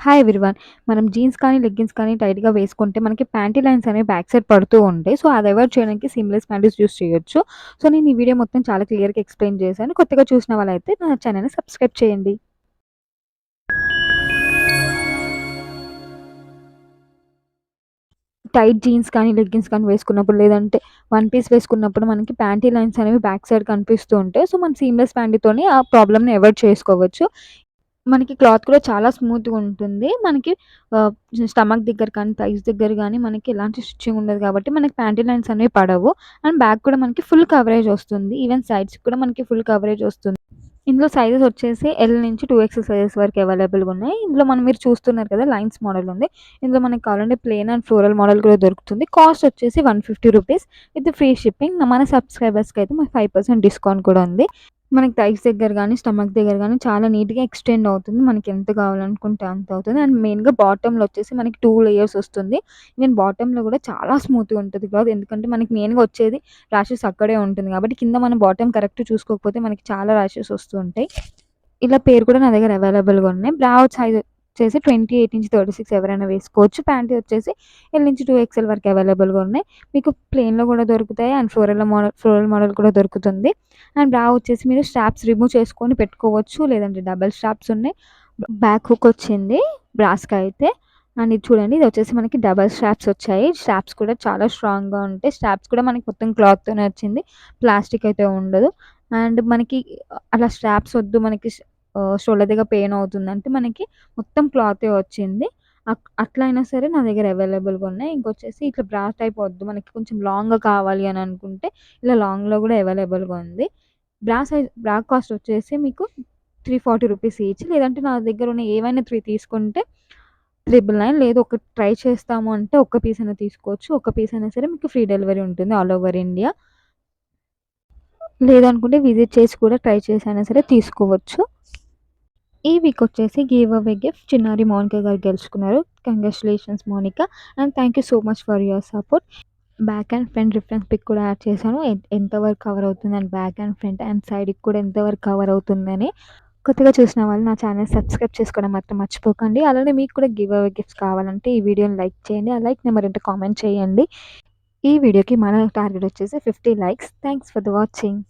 Hi everyone. మనం jeans కానీ, leggings కానీ టైట్‌గా వేసుకుంటే మనకి ప్యాంటీ లైన్స్ అనేవి బ్యాక్ సైడ్ పడుతూ ఉంటాయి. సో, అది అవాయిడ్ చేయడానికి సీమ్‌లెస్ ప్యాంటీస్ యూజ్ చేయొచ్చు. సో, నేను ఈ వీడియో మొత్తం చాలా క్లియర్‌గా ఎక్స్‌ప్లెయిన్ చేశాను. కొత్తగా చూసిన వాళ్ళైతే నా ఛానెల్‌ని సబ్స్క్రైబ్ చేయండి. టైట్ జీన్స్ కానీ, లెగ్గింగ్స్ కానీ వేసుకున్నప్పుడు లేదంటే వన్ పీస్ వేసుకున్నప్పుడు మనకి ప్యాంటీ లైన్స్ అనేవి బ్యాక్ సైడ్ కనిపిస్తూ ఉంటాయి. సో, మనం సీమ్‌లెస్ ప్యాంటీతోని ఆ ప్రాబ్లమ్‌ని అవాయిడ్ చేసుకోవచ్చు. మనకి క్లాత్ కూడా చాలా స్మూత్‌గా ఉంటుంది. మనకి ఆహ్, స్టమక్ దగ్గర కానీ, థైస్ దగ్గర గానీ మనకి ఎలాంటి స్టిచ్చింగ్ ఉండదు కాబట్టి మనకి ప్యాంటీ లైన్స్ అనేవి పడవు. అండ్ బ్యాక్ కూడా మనకి ఫుల్ కవరేజ్ వస్తుంది. ఈవెన్ సైడ్స్‌కి కూడా మనకి ఫుల్ కవరేజ్ వస్తుంది. ఇందులో సైజెస్ వచ్చేసి ఎల్ నుంచి 2 సైజెస్ వరకు అవైలబుల్‌గా ఉన్నాయి. ఇందులో మీరు చూస్తున్నారు కదా! లైన్స్ మోడల్ ఉంది. ఇందులో మనకు కావాలంటే ప్లెయిన్ అండ్ ఫ్లోరల్ మోడల్ కూడా దొరుకుతుంది. కాస్ట్ వచ్చేసి ₹150 విత్ ఫ్రీ షిప్పింగ్. మన సబ్‌స్క్రైబర్స్‌కి అయితే మనకి 5% డిస్కౌంట్ కూడా ఉంది. మనకి థైస్ దగ్గర గానీ, స్టమక్ దగ్గర గానీ చాలా నీట్‌గా ఎక్స్‌టెండ్ అవుతుంది. మనకెంత కావాలనుకుంటే అంత అవుతుంది. అండ్ మెయిన్‌గా బాటమ్‌లో వచ్చేసి మనకి 2 లేయర్స్ వస్తుంది. ఈవెన్ బాటమ్‌లో కూడా చాలా స్మూత్‌గా ఉంటది క్లాత్. ఎందుకంటే మనకి మెయిన్‌గా వచ్చేది ర్యాషెస్ అక్కడే ఉంటుంది కాబట్టి కింద మనం బాటమ్ కరెక్ట్ చూసుకోకపోతే మనకి చాలా ర్యాషెస్ వస్తూ ఉంటాయి. ఇలా పేరు కూడా నా దగ్గర అవైలబుల్‌గా ఉన్నాయి. బ్రా సైజ్ వచ్చేసి 28-36 ఎవరైనా వేసుకోవచ్చు. ప్యాంటీ వచ్చేసి ఎల్-2 వరకు అవైలబుల్‌గా ఉన్నాయి. మీకు ప్లెయిన్‌లో కూడా దొరుకుతాయి అండ్ ఫ్లోరల్ మోడల్ కూడా దొరుకుతుంది. అండ్ బ్రా వచ్చేసి మీరు స్ట్రాప్స్ రిమూవ్ చేసుకొని పెట్టుకోవచ్చు. లేదంటే డబుల్ స్ట్రాప్స్ ఉన్నాయి. బ్యాక్ హుక్ వచ్చింది బ్రాస్‌కైతే. అండ్ ఇది చూడండి, ఇది వచ్చేసి మనకి డబుల్ స్ట్రాప్స్ వచ్చాయి. స్ట్రాప్స్ కూడా చాలా స్ట్రాంగ్‌గా ఉంటాయి. స్ట్రాప్స్ కూడా మనకి మొత్తం క్లాత్‌తోనే వచ్చింది. ప్లాస్టిక్ అయితే ఉండదు. అండ్ మనకి అలా స్ట్రాప్స్ వద్దు మనకి షోల్డర్ దగ్గర పెయిన్ అవుతుందంటే మనకి మొత్తం క్లాతే వచ్చింది. అట్లా అయినా సరే నా దగ్గర అవైలబుల్‌గా ఉన్నాయి. ఇంకొచ్చేసి ఇట్లా బ్రా టైప్ వద్దు మనకి కొంచెం లాంగ్‌గా కావాలి అని అనుకుంటే ఇలా లాంగ్‌లో కూడా అవైలబుల్‌గా ఉంది. బ్రా కాస్ట్ వచ్చేసి మీకు ₹340 ఈచ్. లేదంటే నా దగ్గర ఉన్న ఏవైనా 3 తీసుకుంటే 999. లేదు ఒకటి ట్రై చేస్తాము అంటే ఒక్క పీస్ అయినా తీసుకోవచ్చు. ఒక్క పీస్ అయినా సరే మీకు ఫ్రీ డెలివరీ ఉంటుంది ఆల్ ఓవర్ ఇండియా. లేదనుకుంటే విజిట్ చేసి కూడా ట్రై చేసైనా సరే తీసుకోవచ్చు. ఈ వీక్ వచ్చేసి గివ్ అవే గిఫ్ట్ చిన్నారి మౌనిక గారు గెలుచుకున్నారు. Congratulations Mounika. And thank you so much for your support. Back and front reference pic కూడా యాడ్ చేశాను. ఎంత వరకు కవర్ అవుతుందని బ్యాక్ అండ్ ఫ్రంట్ అండ్ సైడ్‌కి కూడా ఎంత వరకు కవర్ అవుతుందని. కొత్తగా చూసిన వాళ్ళు నా ఛానెల్ సబ్స్క్రైబ్ చేసుకోవడం మాత్రం మర్చిపోకండి. అలానే మీకు కూడా గివ్ అవే గిఫ్ట్స్ కావాలంటే ఈ వీడియోని లైక్ చేయండి. ఆ లైక్ నెంబర్ ఏంటో కామెంట్ చేయండి. ఈ వీడియోకి మన టార్గెట్ వచ్చేసి 50 likes. Thanks for the watching.